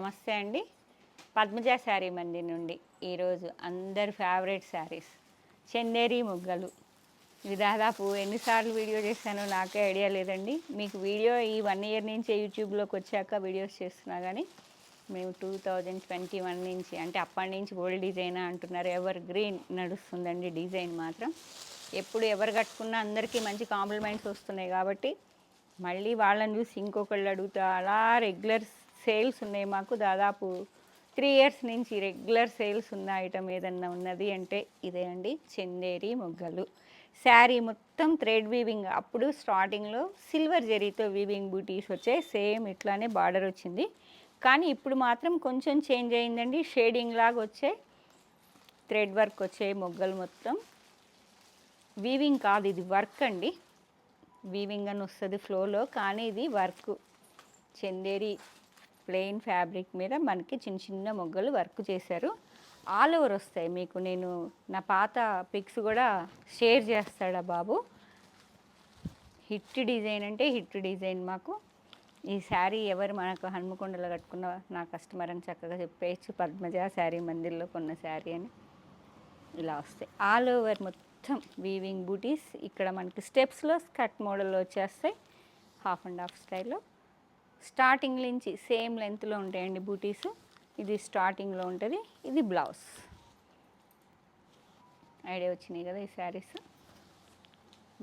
నమస్తే అండి. పద్మజ శారీ మందిర్ నుండి ఈరోజు అందరి ఫేవరెట్ శారీస్ చందేరి ముగ్గలు. ఇది దాదాపు ఎన్నిసార్లు వీడియో చేశానో నాకే ఐడియా లేదండి. మీకు వీడియో ఈ 1 ఇయర్ నుంచే యూట్యూబ్లోకి వచ్చాక వీడియోస్ చేస్తున్నా కానీ మేము 2021 నుంచి అంటే అప్పటి నుంచి ఓల్డ్ డిజైన్ అంటున్నారు. ఎవర్ గ్రీన్ నడుస్తుందండి డిజైన్ మాత్రం. ఎప్పుడు ఎవరు కట్టుకున్నా అందరికీ మంచి కాంప్లిమెంట్స్ వస్తున్నాయి కాబట్టి మళ్ళీ వాళ్ళని చూసి ఇంకొకళ్ళు అడుగుతా అలా రెగ్యులర్ సేల్స్ ఉన్నాయి. మాకు దాదాపు 3 ఇయర్స్ నుంచి రెగ్యులర్ సేల్స్ ఉన్న ఐటమ్ ఏదన్నా ఉన్నది అంటే ఇదే అండి, చందేరి మొగ్గలు. శారీ మొత్తం థ్రెడ్ వీవింగ్. అప్పుడు స్టార్టింగ్లో సిల్వర్ జరీతో వీవింగ్ బూటీస్ వచ్చాయి, సేమ్ ఇట్లానే బార్డర్ వచ్చింది. కానీ ఇప్పుడు మాత్రం కొంచెం చేంజ్ అయిందండి, షేడింగ్ లాగా వచ్చాయి, థ్రెడ్ వర్క్ వచ్చాయి. మొగ్గలు మొత్తం వీవింగ్ కాదు, ఇది వర్క్ అండి. వీవింగ్ అని వస్తుంది ఫ్లోలో, కానీ ఇది వర్క్. చందేరి ప్లెయిన్ ఫ్యాబ్రిక్ మీద మనకి చిన్న చిన్న మొగ్గలు వర్క్ చేశారు. ఆల్ ఓవర్ వస్తాయి. మీకు నేను నా పాత పిక్స్ కూడా షేర్ చేస్తాడా బాబు. హిట్ డిజైన్ అంటే హిట్ డిజైన్. మాకు ఈ శారీ ఎవరు మనకు హన్మకొండలో కట్టుకున్న నా కస్టమర్ అని చక్కగా చెప్పేయచ్చు, పద్మజ శారీ మందిర్లో కొన్న శారీ అని. ఇలా వస్తాయి ఆల్ ఓవర్ మొత్తం వీవింగ్ బూటీస్. ఇక్కడ మనకి స్టెప్స్లో స్కర్ట్ మోడల్లో వచ్చేస్తాయి, హాఫ్ అండ్ హాఫ్ స్టైల్లో. స్టార్టింగ్ నుంచి సేమ్ లెంత్లో ఉంటాయండి బూటీస్. ఇది స్టార్టింగ్లో ఉంటుంది, ఇది బ్లౌజ్. ఐడియా వచ్చినాయి కదా ఈ శారీస్.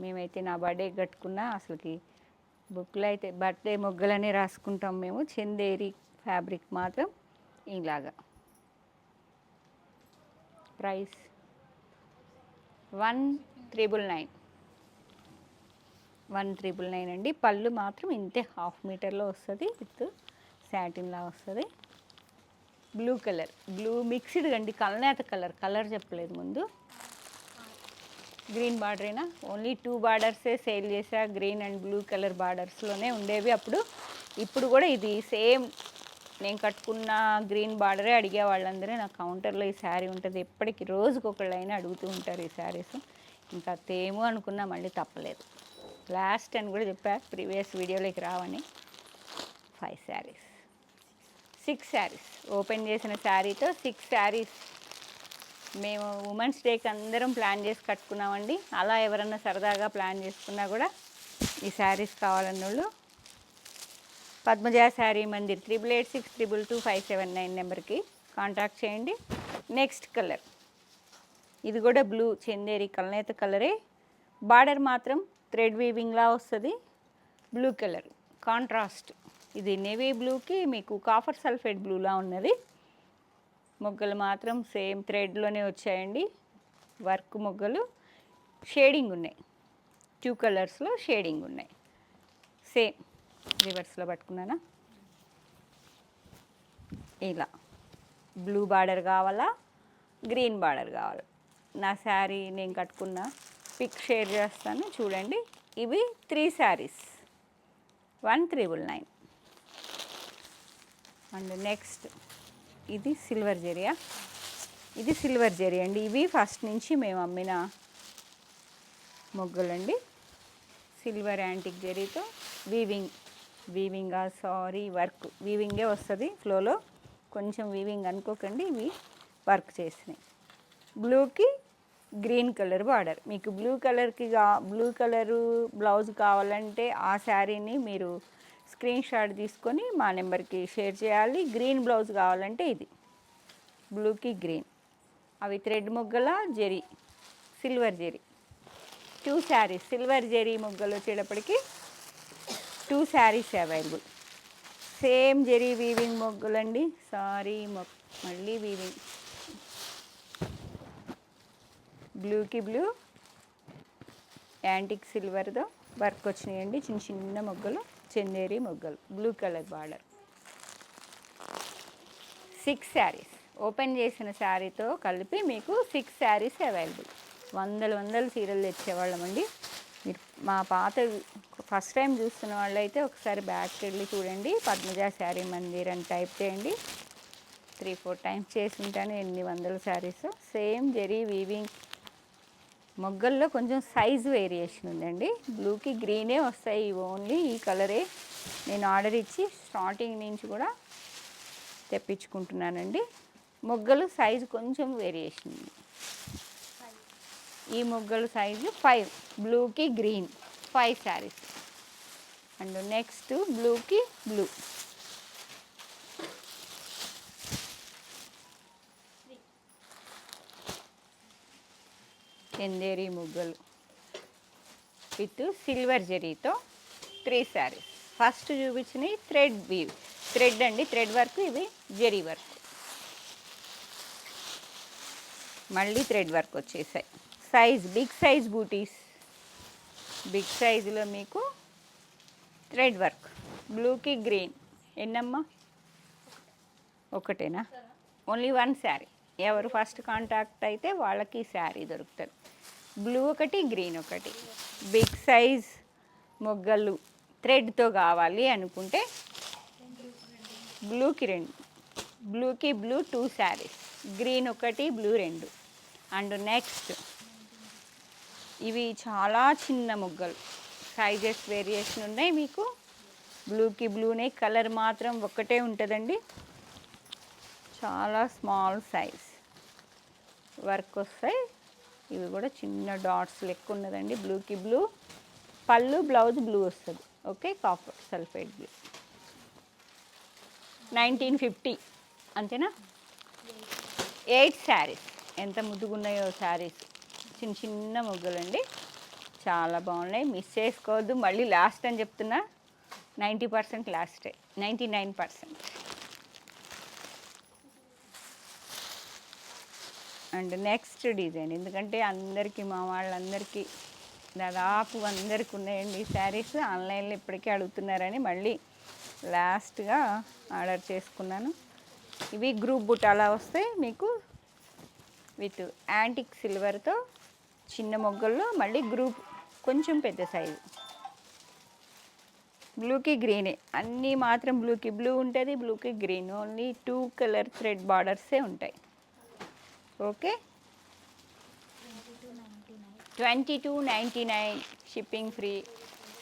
మేమైతే నా బర్త్డే కట్టుకున్నా అసలుకి బుక్లో అయితే బర్త్డే మొగ్గలని రాసుకుంటాం మేము. చందేరి ఫ్యాబ్రిక్ మాత్రం ఇలాగా. ప్రైస్ 1,999. 1,999 అండి. పళ్ళు మాత్రం ఇంతే, హాఫ్ మీటర్లో వస్తుంది, విత్ శాటిన్లా వస్తుంది. బ్లూ కలర్, బ్లూ మిక్స్డ్ అండి, కలనేత కలర్ చెప్పలేదు ముందు. గ్రీన్ బార్డరేనా, ఓన్లీ 2 బార్డర్సే సేల్ చేసా, గ్రీన్ అండ్ బ్లూ కలర్ బార్డర్స్లోనే ఉండేవి అప్పుడు. ఇప్పుడు కూడా ఇది సేమ్ నేను కట్టుకున్న గ్రీన్ బార్డరే అడిగే వాళ్ళందరూ నా కౌంటర్లో ఈ శారీ ఉంటుంది. ఎప్పటికీ రోజుకొకళ్ళైనా అడుగుతూ ఉంటారు ఈ శారీస్. ఇంకా తేము అనుకున్నా మళ్ళీ తప్పలేదు. లాస్ట్ అని కూడా చెప్పా ప్రీవియస్ వీడియోలోకి రావని. 5 శారీస్, 6 శారీస్ ఓపెన్ చేసిన శారీతో 6 శారీస్ మేము ఉమెన్స్ డేకి అందరం ప్లాన్ చేసి కట్టుకున్నామండి. అలా ఎవరన్నా సరదాగా ప్లాన్ చేసుకున్నా కూడా ఈ శారీస్ కావాలన్నోళ్ళు పద్మజ శారీ మందిర్ 8886222579 నెంబర్కి కాంటాక్ట్ చేయండి. నెక్స్ట్ కలర్, ఇది కూడా బ్లూ చందేరి కలనేత కలరే. బార్డర్ మాత్రం థ్రెడ్ వీవింగ్లా వస్తుంది. బ్లూ కలర్ కాంట్రాస్ట్, ఇది నేవీ బ్లూకి మీకు కాఫర్ సల్ఫేట్ బ్లూలా ఉన్నది. మొగ్గలు మాత్రం సేమ్ థ్రెడ్లోనే వచ్చాయండి, వర్క్ మొగ్గలు. షేడింగ్ ఉన్నాయి, 2 కలర్స్లో షేడింగ్ ఉన్నాయి. సేమ్ రివర్స్లో పట్టుకున్నానా, ఇలా బ్లూ బార్డర్ కావాలా, గ్రీన్ బార్డర్ కావాలా. నా శారీ నేను కట్టుకున్న పిక్ షేర్ చేస్తాను చూడండి. ఇవి 3 శారీస్, 1,999. అండ్ నెక్స్ట్ ఇది సిల్వర్ జెరియా, ఇది సిల్వర్ జెరీ అండి. ఇవి ఫస్ట్ నుంచి మేము అమ్మిన మొగ్గలండి. సిల్వర్ యాంటిక్ జెరీతో వీవింగ్ సారీ వర్క్ వీవింగే వస్తుంది ఫ్లోలో, కొంచెం వీవింగ్ అనుకోకండి, ఇవి వర్క్ చేసినాయి. బ్లూకి గ్రీన్ కలర్ బార్డర్. మీకు బ్లూ కలరు బ్లౌజ్ కావాలంటే ఆ శారీని మీరు స్క్రీన్ షాట్ తీసుకొని మా నెంబర్కి షేర్ చేయాలి. గ్రీన్ బ్లౌజ్ కావాలంటే ఇది బ్లూకి గ్రీన్. అవి థ్రెడ్ మొగ్గల జెరీ, సిల్వర్ జెరీ. 2 శారీస్ సిల్వర్ జెరీ మొగ్గలు వచ్చేటప్పటికి 2 saris available. Same zari weaving మొగ్గులండి. సారీ మళ్ళీ వీవింగ్. బ్లూకి బ్లూ యాంటిక్ సిల్వర్తో వర్క్ వచ్చినాయండి, చిన్న చిన్న మొగ్గలు, చందేరి మొగ్గలు, blue colour border. 6 saris open చేసిన శారీతో కలిపి మీకు 6 శారీస్ అవైలబుల్. వందల చీరలు తెచ్చేవాళ్ళమండి. మీరు మా పాత ఫస్ట్ టైం చూస్తున్న వాళ్ళు అయితే ఒకసారి బ్యాక్కి వెళ్ళి చూడండి, పద్మజ శారీ మందిర్ అని టైప్ చేయండి. 3-4 టైమ్స్ చేసి ఉంటాను, ఎన్ని వందల శారీస్. సేమ్ జెరీ వీవింగ్ మొగ్గల్లో కొంచెం సైజు వేరియేషన్ ఉందండి. బ్లూకి గ్రీనే వస్తాయి, ఓన్లీ ఈ కలరే నేను ఆర్డర్ ఇచ్చి స్టార్టింగ్ నుంచి కూడా తెప్పించుకుంటున్నానండి. మొగ్గలు సైజు కొంచెం వేరియేషన్ ఉంది. ఈ మొగ్గలు సైజు 5, బ్లూకి గ్రీన్ 5 శారీస్. అండ్ నెక్స్ట్ బ్లూకి బ్లూ, చందేరి మొగ్గలు విత్ సిల్వర్ జరీతో 3 శారీస్. ఫస్ట్ చూపించినవి థ్రెడ్ వీవ్, థ్రెడ్ అండి, థ్రెడ్ వర్క్. ఇవి జరీ వర్క్, మళ్ళీ థ్రెడ్ వర్క్ వచ్చేసాయి. Size big size butis, big సైజులో మీకు థ్రెడ్ వర్క్. బ్లూకి గ్రీన్ ఎన్నమ్మా? ఒకటేనా? ఓన్లీ 1 శారీ. ఎవరు ఫస్ట్ కాంటాక్ట్ అయితే వాళ్ళకి శారీ దొరుకుతుంది. బ్లూ ఒకటి, గ్రీన్ ఒకటి. బిగ్ సైజ్ మొగ్గలు థ్రెడ్తో కావాలి అనుకుంటే బ్లూకి 2, బ్లూకి బ్లూ 2 శారీస్, గ్రీన్ ఒకటి, బ్లూ 2. అండ్ నెక్స్ట్ ఇవి చాలా చిన్న మొగ్గలు, సైజెస్ వేరియేషన్ ఉన్నాయి మీకు. బ్లూకి బ్లూనే, కలర్ మాత్రం ఒక్కటే ఉంటుందండి. చాలా స్మాల్ సైజ్ వర్క్ వస్తాయి. ఇవి కూడా చిన్న డాట్స్ లెక్క ఉన్నదండి. బ్లూకి బ్లూ, పళ్ళు బ్లౌజ్ బ్లూ వస్తుంది. Okay, copper sulphate blue. 1950 అంతేనా? 8 శారీస్. ఎంత ముద్దుగున్నాయో శారీస్, చిన్న చిన్న మొగ్గలండి, చాలా బాగున్నాయి. మిస్ చేసుకోవద్దు. మళ్ళీ లాస్ట్ అని చెప్తున్నా, 90% లాస్టే, 99%. అండ్ నెక్స్ట్ డిజైన్, ఎందుకంటే అందరికీ, మా వాళ్ళందరికీ, దాదాపు అందరికి ఉన్నాయండి ఈ శారీస్. ఆన్లైన్లో ఇప్పటికీ అడుగుతున్నారని మళ్ళీ లాస్ట్గా ఆర్డర్ చేసుకున్నాను. ఇవి గ్రూప్ బుటాలా వస్తాయి మీకు, విత్ యాంటిక్ సిల్వర్తో చిన్న మొగ్గల్లో, మళ్ళీ గ్రూప్ కొంచెం పెద్ద సైజు. బ్లూకి గ్రీనే అన్నీ, మాత్రం బ్లూకి బ్లూ ఉంటుంది, బ్లూకి గ్రీన్. ఓన్లీ 2 కలర్ థ్రెడ్ బార్డర్సే ఉంటాయి. Okay, 2299 shipping free.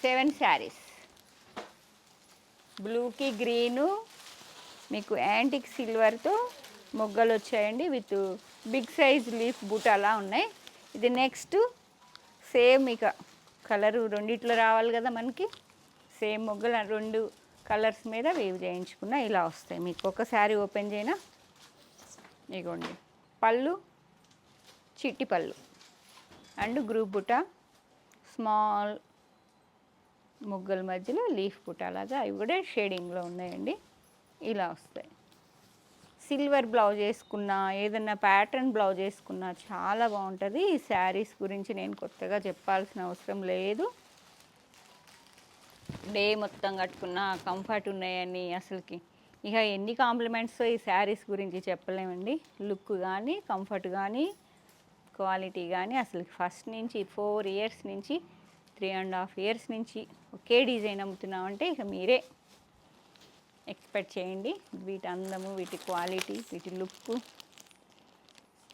7 శారీస్. బ్లూకి గ్రీను మీకు యాంటిక్ సిల్వర్తో మొగ్గలు వచ్చాయండి, విత్ బిగ్ సైజ్ లీఫ్ బూటాలా ఉన్నాయి. ఇది నెక్స్ట్ సేమ్ ఇక కలరు రెండిట్లో రావాలి కదా మనకి. సేమ్ మొగ్గలు 2 కలర్స్ మీద వేవ్ చేయించుకున్న ఇలా వస్తాయి మీకు. ఒక శారీ ఓపెన్ చేయనా, ఇగోండి పళ్ళు, చిట్టి పళ్ళు అండ్ గ్రూప్ బుటా, స్మాల్ మొగ్గల మధ్యలో లీఫ్ బుటా లాగా, అవి కూడా షేడింగ్లో ఉన్నాయండి. ఇలా వస్తాయి. సిల్వర్ బ్లౌజ్ వేసుకున్నా, ఏదన్నా ప్యాటర్న్ బ్లౌజ్ వేసుకున్నా చాలా బాగుంటుంది. ఈ శారీస్ గురించి నేను కొత్తగా చెప్పాల్సిన అవసరం లేదు. డే మొత్తం కట్టుకున్న కంఫర్ట్ ఉన్నాయని అసలుకి ఇక ఎన్ని కాంప్లిమెంట్స్ ఈ శారీస్ గురించి చెప్పలేమండి. లుక్ కానీ, కంఫర్ట్ కానీ, క్వాలిటీ కానీ, అసలు ఫస్ట్ నుంచి 4 ఇయర్స్ నుంచి 3.5 ఇయర్స్ నుంచి ఒకే డిజైన్ అమ్ముతున్నామంటే ఇక మీరే ఎక్స్పెక్ట్ చేయండి వీటి అందము, వీటి క్వాలిటీ, వీటి లుక్.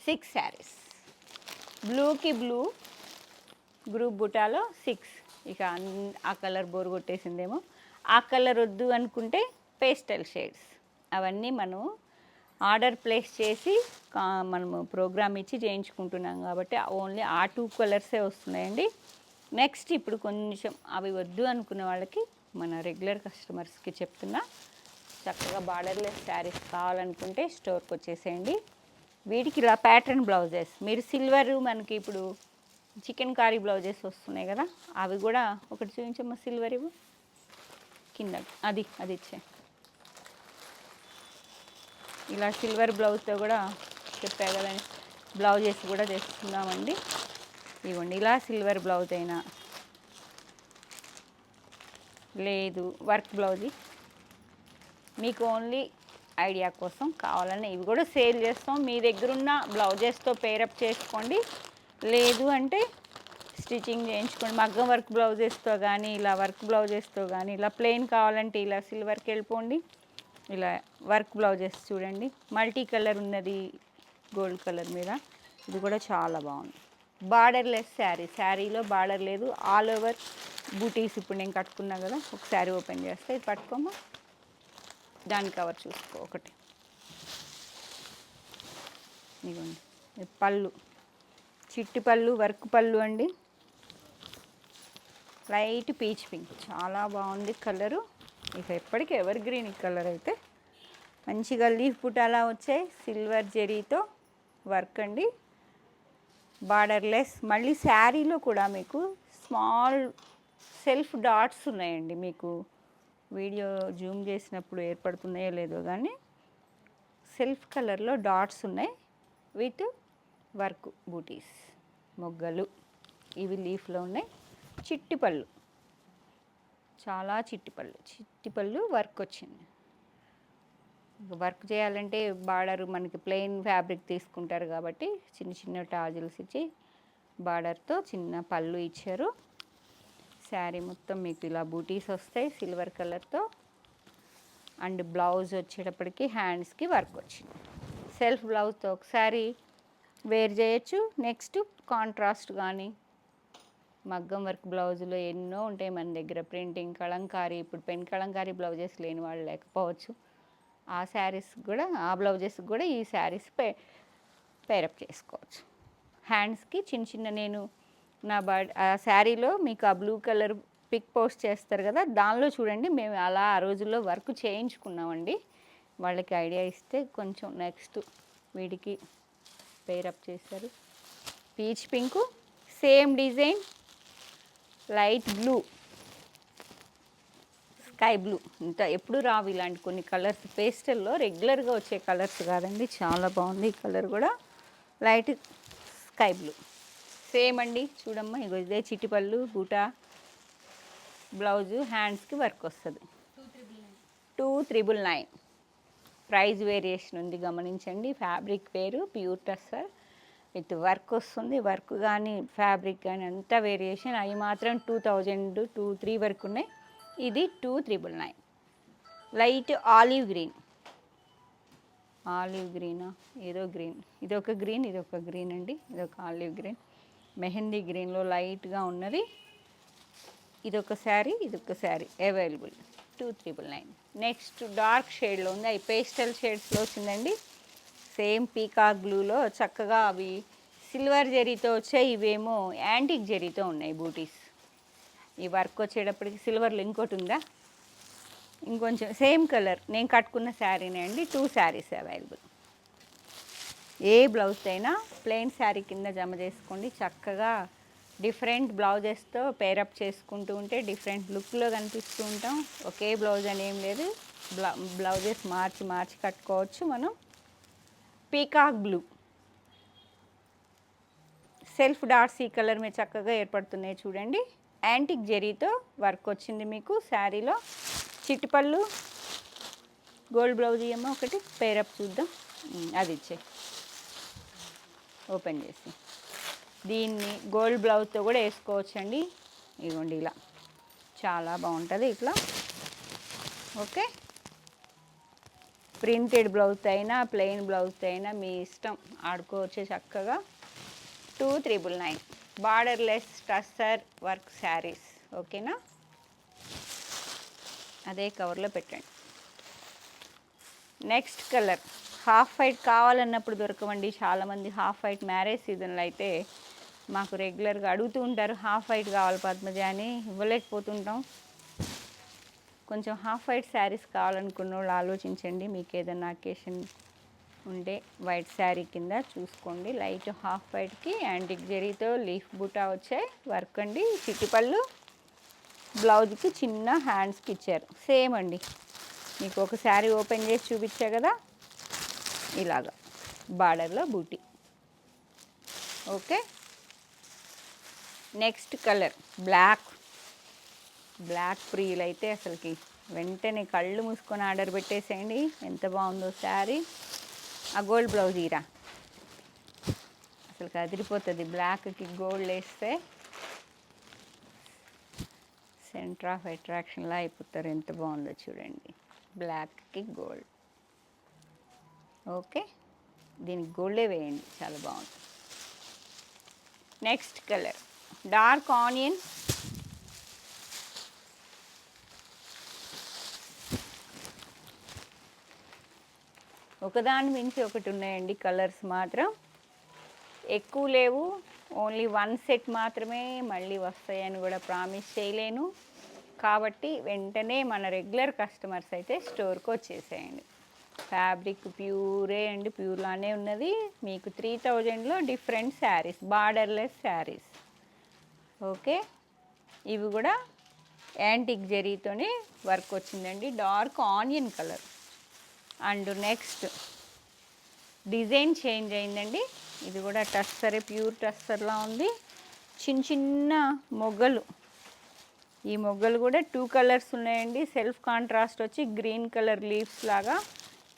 6 శారీస్. బ్లూకి బ్లూ గ్రూప్ బుటాలో 6. ఇక ఆ కలర్ బోర్ కొట్టేసిందేమో. ఆ కలర్ వద్దు అనుకుంటే పేస్టల్ షేడ్స్, అవన్నీ మనం ఆర్డర్ ప్లేస్ చేసి మనము ప్రోగ్రామ్ ఇచ్చి చేయించుకుంటున్నాం కాబట్టి ఓన్లీ ఆ 2 కలర్సే వస్తున్నాయండి. నెక్స్ట్ ఇప్పుడు కొంచెం అవి వద్దు అనుకున్న వాళ్ళకి, మన రెగ్యులర్ కస్టమర్స్కి చెప్తున్నా, చక్కగా బార్డర్లెస్ శారీస్ కావాలనుకుంటే స్టోర్కి వచ్చేసేయండి. వీటికి ఇలా ప్యాటర్న్ బ్లౌజెస్, మీరు సిల్వర్ మనకి ఇప్పుడు చికెన్ కారీ బ్లౌజెస్ వస్తున్నాయి కదా, అవి కూడా ఒకటి చూపించమ్మా. సిల్వర్ ఇవ్వు కింద, అది ఇచ్చే. ఇలా సిల్వర్ బ్లౌజ్తో కూడా చెప్పా కదా, బ్లౌజెస్ కూడా తెస్తున్నామండి. ఇవ్వండి, ఇలా సిల్వర్ బ్లౌజ్ అయినా లేదు, వర్క్ బ్లౌజ్ మీకు ఓన్లీ ఐడియా కోసం కావాలని ఇవి కూడా సేల్ చేస్తాం. మీ దగ్గరున్న బ్లౌజెస్తో పేరప్ చేసుకోండి, లేదు అంటే స్టిచ్చింగ్ చేయించుకోండి. మగ్గం వర్క్ బ్లౌజెస్తో కానీ, ఇలా వర్క్ బ్లౌజెస్తో కానీ, ఇలా ప్లెయిన్ కావాలంటే ఇలా సిల్వర్కి వెళ్ళిపోండి. ఇలా వర్క్ బ్లౌజెస్ చూడండి, మల్టీ కలర్ ఉన్నది గోల్డ్ కలర్ మీద, ఇది కూడా చాలా బాగుంది. బార్డర్లెస్ శారీ, శారీలో బార్డర్ లేదు, ఆల్ ఓవర్ బూటీస్. ఇప్పుడు నేను కట్టుకున్నా కదా, ఒక శారీ ఓపెన్ చేస్తే ఇది పట్టుకోమా, దాని కవర్ చూసుకో ఒకటి. ఇదిగోండి ఇది పళ్ళు, చిట్టి పళ్ళు, వర్క్ పళ్ళు అండి. లైట్ పీచ్ పింక్, చాలా బాగుంది కలరు. ఇక ఎప్పటికీ ఎవర్ గ్రీన్ ఈ కలర్ అయితే. మంచిగా లీఫ్ బుటాలా వచ్చాయి, సిల్వర్ జెరీతో వర్క్ అండి, బార్డర్లెస్. మళ్ళీ శారీలో కూడా మీకు స్మాల్ సెల్ఫ్ డాట్స్ ఉన్నాయండి. మీకు వీడియో జూమ్ చేసినప్పుడు ఏర్పడుతున్నాయో లేదో కానీ సెల్ఫ్ కలర్లో డాట్స్ ఉన్నాయి విత్ వర్క్ బూటీస్, మొగ్గలు ఇవి లీఫ్లో ఉన్నాయి. చిట్టి పళ్ళు, చాలా చిట్టి పళ్ళు వర్క్ వచ్చింది. వర్క్ చేయాలంటే బార్డర్ మనకి ప్లెయిన్ ఫ్యాబ్రిక్ తీసుకుంటారు కాబట్టి చిన్న చిన్న టాజిల్స్ ఇచ్చి బార్డర్తో చిన్న పళ్ళు ఇచ్చారు. శారీ మొత్తం మీకు ఇలా బూటీస్ వస్తాయి సిల్వర్ కలర్తో. అండ్ బ్లౌజ్ వచ్చేటప్పటికి హ్యాండ్స్కి వర్క్ వచ్చింది. సెల్ఫ్ బ్లౌజ్తో ఒకసారి వేర్ చేయొచ్చు. నెక్స్ట్ కాంట్రాస్ట్ కానీ మగ్గం వర్క్ బ్లౌజులో ఎన్నో ఉంటాయి మన దగ్గర. ప్రింటింగ్ కలంకారీ, ఇప్పుడు పెన్ కలంకారీ బ్లౌజెస్ లేని వాళ్ళు లేకపోవచ్చు. ఆ శారీస్ కూడా, ఆ బ్లౌజెస్కి కూడా ఈ శారీస్ పేరప్ చేసుకోవచ్చు. హ్యాండ్స్కి చిన్న చిన్న, నేను నా ఆ శారీలో మీకు ఆ బ్లూ కలర్ పిక్ పోస్ట్ చేస్తారు కదా, దానిలో చూడండి మేము అలా ఆ రోజుల్లో వర్క్ చేయించుకున్నామండి. వాళ్ళకి ఐడియా ఇస్తే కొంచెం నెక్స్ట్ వీడికి పేరప్ చేశారు. Peach pink, same design, light blue, sky blue. ఇంత ఎప్పుడు రావు ఇలాంటి కొన్ని కలర్స్, పేస్టల్లో రెగ్యులర్గా వచ్చే కలర్స్ కాదండి. చాలా బాగుంది ఈ కలర్ కూడా. లైట్ స్కై బ్లూ సేమ్ అండి. చూడమ్మా, ఇగో ఇదే చిట్టి పళ్ళు, బూటా, బ్లౌజు, హ్యాండ్స్కి వర్క్ వస్తుంది. 2399. ప్రైస్ వేరియేషన్ ఉంది గమనించండి. ఫ్యాబ్రిక్ పేరు ప్యూర్ టస్సర్ విత్ వర్క్ వస్తుంది. వర్క్ కానీ ఫ్యాబ్రిక్ కానీ అంతా వేరియేషన్. అవి మాత్రం 2000, 23 వరకు ఉన్నాయి. ఇది 2399. లైట్ ఆలివ్ గ్రీన్, ఆలివ్ గ్రీనా ఏదో గ్రీన్, ఇదొక గ్రీన్, ఇదొక గ్రీన్ అండి. ఇదొక ఆలివ్ గ్రీన్, మెహందీ గ్రీన్లో లైట్గా ఉన్నది. ఇదొక శారీ, ఇదొక శారీ అవైలబుల్ 2399. నెక్స్ట్ డార్క్ షేడ్లో ఉంది, అవి పేస్టల్ షేడ్స్లో వచ్చిందండి. సేమ్ పీకాక్ బ్లూలో చక్కగా అవి సిల్వర్ జరీతో వచ్చాయి. ఇవేమో యాంటిక్ జరీతో ఉన్నాయి బూటీస్. ఈ వర్క్ వచ్చేటప్పటికి సిల్వర్లో ఇంకోటి ఉందా, ఇంకొంచెం సేమ్ కలర్ నేను కట్టుకున్న శారీనే అండి. 2 శారీస్ అవైలబుల్. ఏ బ్లౌజ్ అయినా ప్లెయిన్ శారీ కింద జమ చేసుకోండి. చక్కగా డిఫరెంట్ బ్లౌజెస్తో పేరప్ చేసుకుంటూ ఉంటే డిఫరెంట్ లుక్లో కనిపిస్తూ ఉంటాం. ఒకే బ్లౌజ్ అని ఏం లేదు, బ్లౌజెస్ మార్చి మార్చి కట్టుకోవచ్చు మనం. పీకాక్ బ్లూ, సెల్ఫ్ డాట్స్ ఈ కలర్ మీద చక్కగా ఏర్పడుతున్నాయి చూడండి. యాంటిక్ జెరీతో వర్క్ వచ్చింది మీకు శారీలో. చిట్టిపళ్ళు, గోల్డ్ బ్లౌజ్ ఇయ్యమ్మా ఒకటి పేరప్ చూద్దాం. అది ఇచ్చే ఓపెన్ చేసి దీన్ని గోల్డ్ బ్లౌజ్తో కూడా వేసుకోవచ్చండి. ఇదిగోండి ఇలా చాలా బాగుంటుంది ఇట్లా. ఓకే, ప్రింటెడ్ బ్లౌజ్ అయినా ప్లెయిన్ బ్లౌజ్ అయినా మీ ఇష్టం, ఆడుకోవచ్చు చక్కగా. 2399. Borderless tussar work saris. ఓకేనా, అదే కవర్లో పెట్టండి. నెక్స్ట్ కలర్ హాఫ్ వైట్ కావాలన్నప్పుడు దొరకవండి చాలామంది. హాఫ్ వైట్ మ్యారేజ్ సీజన్లో అయితే మాకు రెగ్యులర్గా అడుగుతూ ఉంటారు, హాఫ్ వైట్ కావాలి పద్మజ అని, ఇవ్వలేకపోతుంటాం. కొంచెం హాఫ్ వైట్ శారీస్ కావాలనుకున్న వాళ్ళు ఆలోచించండి. మీకు ఏదైనా అకేషన్ ఉంటే వైట్ శారీ కింద చూసుకోండి. లైట్ హాఫ్ వైట్కి యాంటిక్ జరీతో లీఫ్ బూటా వచ్చాయి వర్క్ అండి. చిట్టిపళ్ళు, బ్లౌజ్కి చిన్న హ్యాండ్స్కి ఇచ్చారు. సేమ్ అండి, మీకు ఒక శారీ ఓపెన్ చేసి చూపించా కదా, ఇలాగా బార్డర్లో buti. Okay, next colour black. Black ప్రియులు అయితే అసలుకి వెంటనే కళ్ళు మూసుకొని ఆర్డర్ పెట్టేసేయండి. ఎంత బాగుందో శారీ. ఆ గోల్డ్ బ్లౌజ్ ఈరా అసలు అదిరిపోతుంది. బ్లాక్కి గోల్డ్ వేస్తే సెంటర్ ఆఫ్ అట్రాక్షన్లా అయిపోతారు. ఎంత బాగుందో చూడండి, బ్లాక్కి గోల్డ్. ఓకే, దీనికి గోల్డే వేయండి, చాలా బాగుంది. నెక్స్ట్ కలర్ డార్క్ ఆనియన్, ఒకదాని మించి ఒకటి ఉన్నాయండి. కలర్స్ మాత్రం ఎక్కువ లేవు. ఓన్లీ 1 సెట్ మాత్రమే మళ్ళీ వస్తాయని కూడా ప్రామిస్ చేయలేను. కాబట్టి వెంటనే మన రెగ్యులర్ కస్టమర్స్ అయితే స్టోర్కి వచ్చేసేయండి. ఫ్యాబ్రిక్ ప్యూరే అండి, ప్యూర్లానే ఉన్నది. మీకు 3000లో different saris, borderless saris. Okay, ఇవి కూడా యాంటిక్ జరీతోనే వర్క్ వచ్చిందండి. Dark onion colour. And next design change అయిందండి. ఇది కూడా టస్సరే, ప్యూర్ టస్సర్లా ఉంది. చిన్న చిన్న మొగ్గలు. ఈ మొగ్గలు కూడా 2 కలర్స్ ఉన్నాయండి. సెల్ఫ్ కాంట్రాస్ట్ వచ్చి గ్రీన్ కలర్ లీవ్స్ లాగా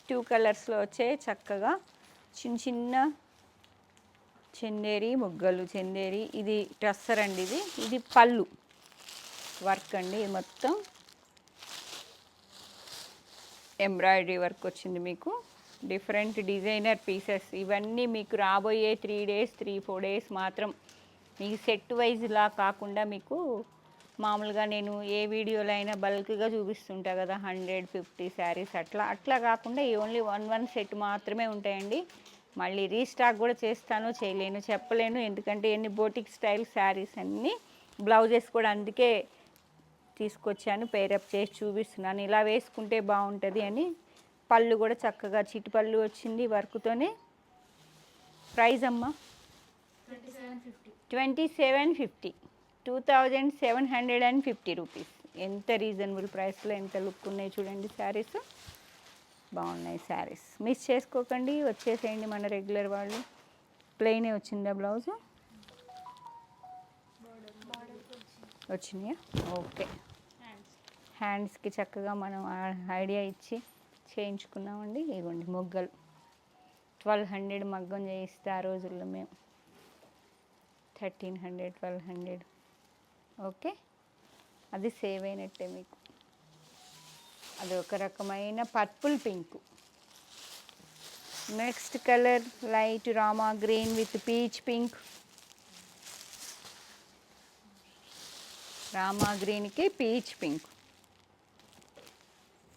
2 కలర్స్లో వచ్చాయి. చక్కగా చిన్న చిన్న చందేరి మొగ్గలు. చందేరి ఇది టస్సర్ అండి. ఇది పళ్ళు వర్క్ అండి. మొత్తం ఎంబ్రాయిడరీ వర్క్ వచ్చింది మీకు. Different designer pieces. ఇవన్నీ మీకు రాబోయే 3 డేస్ 3-4 డేస్ మాత్రం. మీకు సెట్ వైజ్లా కాకుండా మీకు మామూలుగా నేను ఏ వీడియోలో అయినా బల్క్గా చూపిస్తుంటా కదా, 150 శారీస్ అట్లా కాకుండా ఈ ఓన్లీ 1 సెట్ మాత్రమే ఉంటాయండి. మళ్ళీ రీస్టాక్ కూడా చేస్తాను, చేయలేను, చెప్పలేను. ఎందుకంటే ఎన్ని బోటిక్ స్టైల్ శారీస్ అన్నీ. బ్లౌజెస్ కూడా అందుకే తీసుకొచ్చాను, పేరప్ చేసి చూపిస్తున్నాను. ఇలా వేసుకుంటే బాగుంటుంది అని. పళ్ళు కూడా చక్కగా చిటి పళ్ళు వచ్చింది వర్క్తోనే. ప్రైస్ అమ్మా 2750, 2750 రూపీస్. ఎంత రీజనబుల్ ప్రైస్లో ఎంత లుక్ ఉన్నాయి చూడండి. శారీస్ బాగున్నాయి. శారీస్ మిస్ చేసుకోకండి, వచ్చేసేయండి మన రెగ్యులర్ వాళ్ళు. ప్లెయినే వచ్చిందా బ్లౌజ్? వచ్చినాయా? ఓకే. హ్యాండ్స్కి చక్కగా మనం ఐడియా ఇచ్చి చేయించుకున్నామండి. ఇవ్వండి మొగ్గలు. 1200 మగ్గం చేయిస్తే ఆ రోజుల్లో మేము 1300, 1200. ఓకే, అది సేవ్ అయినట్టే మీకు. అది ఒక రకమైన purple pink. Next colour light Rama green with peach pink. Rama గ్రీన్కి పీచ్ పింక్.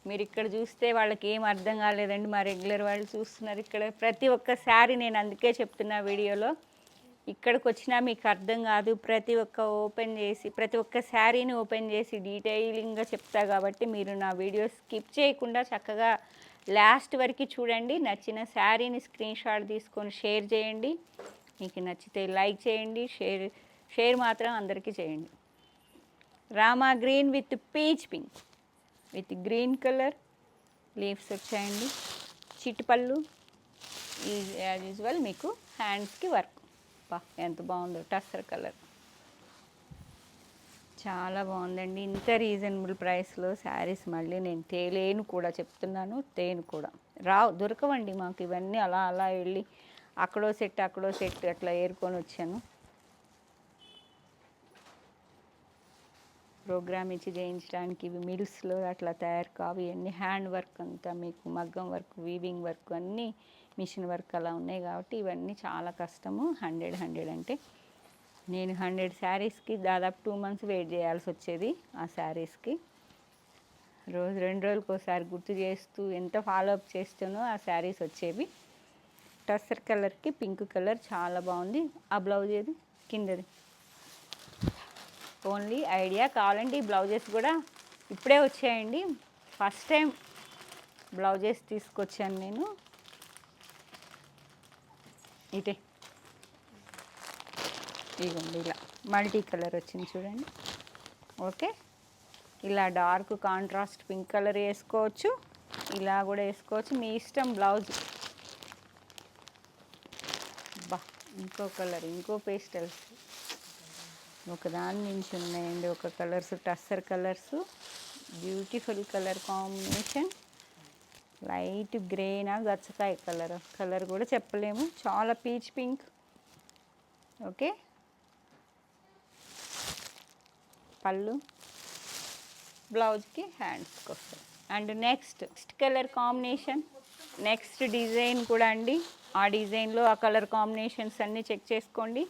మీరు ఇక్కడ చూస్తే వాళ్ళకి ఏం అర్థం కాలేదండి. మా రెగ్యులర్ వాళ్ళు చూస్తున్నారు ఇక్కడ. ప్రతి ఒక్క శారీ నేను అందుకే చెప్తున్నా వీడియోలో, ఇక్కడికి వచ్చినా మీకు అర్థం కాదు. ప్రతి ఒక్క శారీని ఓపెన్ చేసి డీటెయిలింగ్గా చెప్తా. కాబట్టి మీరు నా వీడియో స్కిప్ చేయకుండా చక్కగా లాస్ట్ వరకు చూడండి. నచ్చిన శారీని స్క్రీన్ షాట్ తీసుకొని షేర్ చేయండి. మీకు నచ్చితే లైక్ చేయండి, షేర్ మాత్రం అందరికీ చేయండి. Rama green with peach pink with green colour leaves వచ్చాయండి. చిటిపళ్ళు యాజ్ యూజువల్ మీకు హ్యాండ్స్కి వర్క్. ఎంత బాగుందో టస్సర్ కలర్. చాలా బాగుందండి. ఇంత రీజనబుల్ ప్రైస్లో శారీస్ మళ్ళీ నేను తేలేను కూడా, చెప్తున్నాను. తేను కూడా దొరకవండి మాకు ఇవన్నీ. అలా వెళ్ళి అక్కడో సెట్ అట్లా ఏరుకొని వచ్చాను. ప్రోగ్రామ్ ఇచ్చి చేయించడానికి ఇవి మిల్స్లో అట్లా తయారు కావు. ఇవన్నీ హ్యాండ్ వర్క్ అంతా మీకు మగ్గం వర్క్, వీవింగ్ వర్క్ అన్నీ మిషన్ వర్క్ అలా ఉన్నాయి. కాబట్టి ఇవన్నీ చాలా కష్టము. 100 అంటే నేను 100 శారీస్కి దాదాపు 2 months వెయిట్ చేయాల్సి వచ్చేది. ఆ శారీస్కి 2 రోజులకు ఒకసారి గుర్తు చేస్తూ ఎంత ఫాలోఅప్ చేస్తానో ఆ శారీస్ వచ్చేవి. టస్సర్ కలర్కి పింక్ కలర్ చాలా బాగుంది. ఆ బ్లౌజ్ ఏది కిందది ఓన్లీ ఐడియా కావాలంటే ఈ బ్లౌజెస్ కూడా ఇప్పుడే వచ్చాయండి. ఫస్ట్ టైం బ్లౌజెస్ తీసుకొచ్చాను నేను. ఇదే ఇదిగోండి ఇలా మల్టీ కలర్ వచ్చింది చూడండి. ఓకే, ఇలా డార్క్ కాంట్రాస్ట్ పింక్ కలర్ వేసుకోవచ్చు, ఇలా కూడా వేసుకోవచ్చు, మీ ఇష్టం. బ్లౌజ్ ఇంకో కలర్, ఇంకో పేస్టల్స్ ఒకదాని నుంచి ఉన్నాయండి. ఒక colours tussar colours, beautiful colour combination. Light గ్రేనా గచ్చకాయ కలర్ కూడా చెప్పలేము. చాలా పీచ్ పింక్. ఓకే, పళ్ళు, బ్లౌజ్కి హ్యాండ్స్కి వస్తాయి. And next colour combination, next design కూడా అండి. ఆ డిజైన్లో ఆ కలర్ కాంబినేషన్స్ అన్నీ చెక్ చేసుకోండి.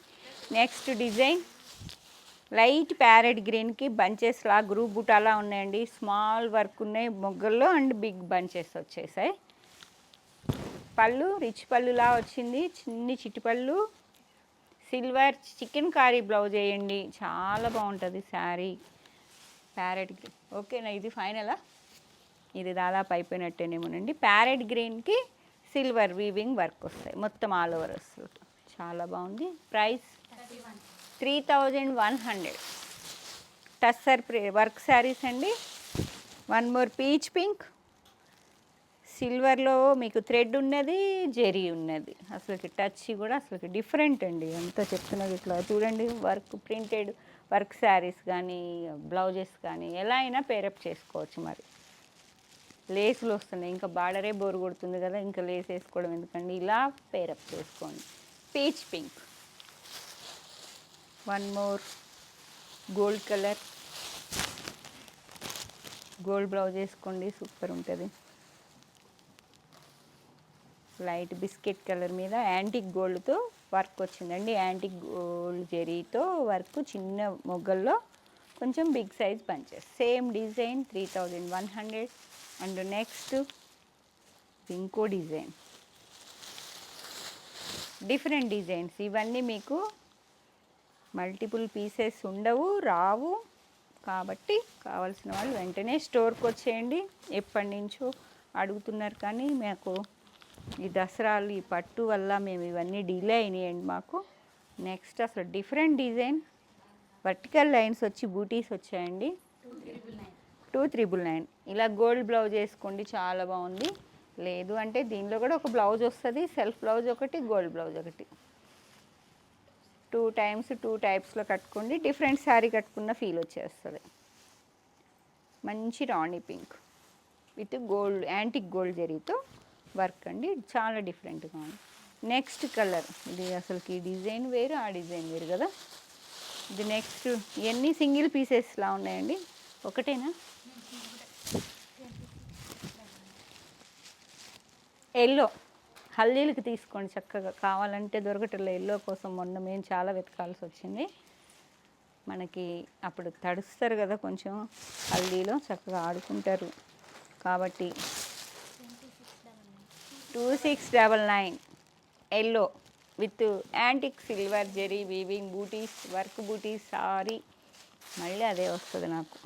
నెక్స్ట్ డిజైన్ లైట్ ప్యారెట్ గ్రీన్కి బంచెస్ లా గ్రూప్ బుటాలా ఉన్నాయండి. స్మాల్ వర్క్ ఉన్నాయి మొగ్గల్లో అండ్ బిగ్ బంచెస్ వచ్చేసాయి. పళ్ళు రిచ్ పళ్ళులా వచ్చింది, చిన్ని చిట్టి పళ్ళు, సిల్వర్ చికెన్ కారీ బ్లౌజ్ వేయండి, చాలా బాగుంటుంది శారీ. ప్యారెట్ గ్రీన్ ఓకేనా, ఇది ఫైనలా, ఇది దాదాపు అయిపోయినట్టేనేమోనండి. ప్యారెట్ గ్రీన్కి సిల్వర్ వీవింగ్ వర్క్ వస్తాయి, మొత్తం ఆల్ ఓవర్ వస్తుంది, చాలా బాగుంది. ప్రైస్ 3100. టస్సర్ వర్క్ శారీస్ అండి. వన్ మోర్ పీచ్ పింక్, సిల్వర్లో మీకు థ్రెడ్ ఉన్నది, జెరీ ఉన్నది, అసలుకి టచ్ కూడా అసలుకి డిఫరెంట్ అండి. అంతా చెప్తున్నది ఇట్లా చూడండి, వర్క్ ప్రింటెడ్ వర్క్ శారీస్ కానీ బ్లౌజెస్ కానీ ఎలా అయినా పేరప్ చేసుకోవచ్చు. మరి లేసులు వస్తున్నాయి, ఇంకా బార్డరే బోరు కొడుతుంది కదా, ఇంకా లేస్ వేసుకోవడం ఎందుకండి, ఇలా పేరప్ చేసుకోండి. Peach pink, one more gold colour, gold blouse వేసుకోండి, సూపర్ ఉంటుంది. లైట్ బిస్కెట్ కలర్ మీద యాంటిక్ గోల్డ్తో వర్క్ వచ్చిందండి, యాంటిక్ గోల్డ్ జెరీతో వర్క్, చిన్న మొగ్గల్లో కొంచెం big size bunches, same design 3100. And next ఇంకో డిజైన్, డిఫరెంట్ డిజైన్స్, ఇవన్నీ మీకు మల్టిపుల్ పీసెస్ ఉండవు, రావు, కాబట్టి కావాల్సిన వాళ్ళు వెంటనే స్టోర్కి వచ్చేయండి. ఎప్పటి నుంచో అడుగుతున్నారు కానీ మాకు ఈ దసరాలు ఈ పట్టు వల్ల మేము ఇవన్నీ డిలే అయినాయండి మాకు. నెక్స్ట్ అసలు డిఫరెంట్ డిజైన్, వర్టికల్ లైన్స్ వచ్చి బూటీస్ వచ్చాయండి, 2399. ఇలా గోల్డ్ బ్లౌజ్ వేసుకోండి, చాలా బాగుంది. లేదు అంటే దీనిలో కూడా ఒక బ్లౌజ్ వస్తుంది, సెల్ఫ్ బ్లౌజ్ ఒకటి, గోల్డ్ బ్లౌజ్ ఒకటి, 2 టైమ్స్ 2 టైప్స్లో కట్టుకోండి, డిఫరెంట్ శారీ కట్టుకున్న ఫీల్ వచ్చేస్తుంది. మంచి rani pink with gold, antique gold జరీతో వర్క్ అండి, చాలా డిఫరెంట్గా ఉంది. నెక్స్ట్ కలర్, ఇది అసలుకి డిజైన్ వేరు, ఆ డిజైన్ వేరు కదా. ఇది నెక్స్ట్, ఇవన్నీ సింగిల్ పీసెస్లా ఉన్నాయండి, ఒకటేనా. ఎల్లో హల్దీలకి తీసుకోండి చక్కగా, కావాలంటే దొరకటంలో ఎల్లో కోసం మొన్న మేము చాలా వెతకాల్సి వచ్చింది. మనకి అప్పుడు తడుస్తారు కదా కొంచెం, హల్దీలో చక్కగా ఆడుకుంటారు కాబట్టి 2699. Yellow with antique silver zari weaving butis, work butis sari, మళ్ళీ అదే వస్తుంది నాకు.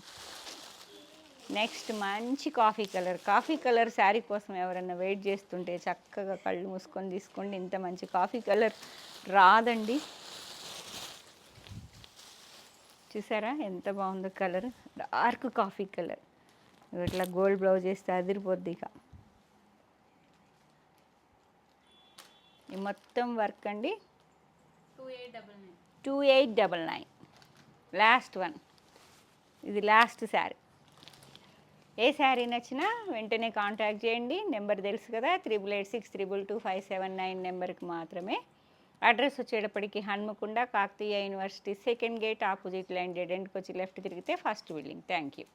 నెక్స్ట్ మంచి coffee colour, coffee colour sari కోసం ఎవరైనా వెయిట్ చేస్తుంటే చక్కగా కళ్ళు మూసుకొని తీసుకోండి, ఇంత మంచి కాఫీ కలర్ రాదండి. చూసారా ఎంత బాగుందో కలర్, డార్క్ కాఫీ కలర్, ఇట్లా గోల్డ్ బ్లౌజ్ వేస్తే అదిరిపోద్ది. ఇక ఈ మొత్తం వర్క్ అండి 2899. లాస్ట్ వన్, ఇది లాస్ట్ శారీ. ఏ శారీ నచ్చినా వెంటనే కాంటాక్ట్ చేయండి, నెంబర్ తెలుసు కదా, 8886222579 నెంబర్కి మాత్రమే. అడ్రస్ వచ్చేటప్పటికి Hanamkonda Kakatiya university second gate opposite line dead ఎండ్కి వచ్చి లెఫ్ట్ తిరిగితే ఫస్ట్ బిల్డింగ్. Thank you.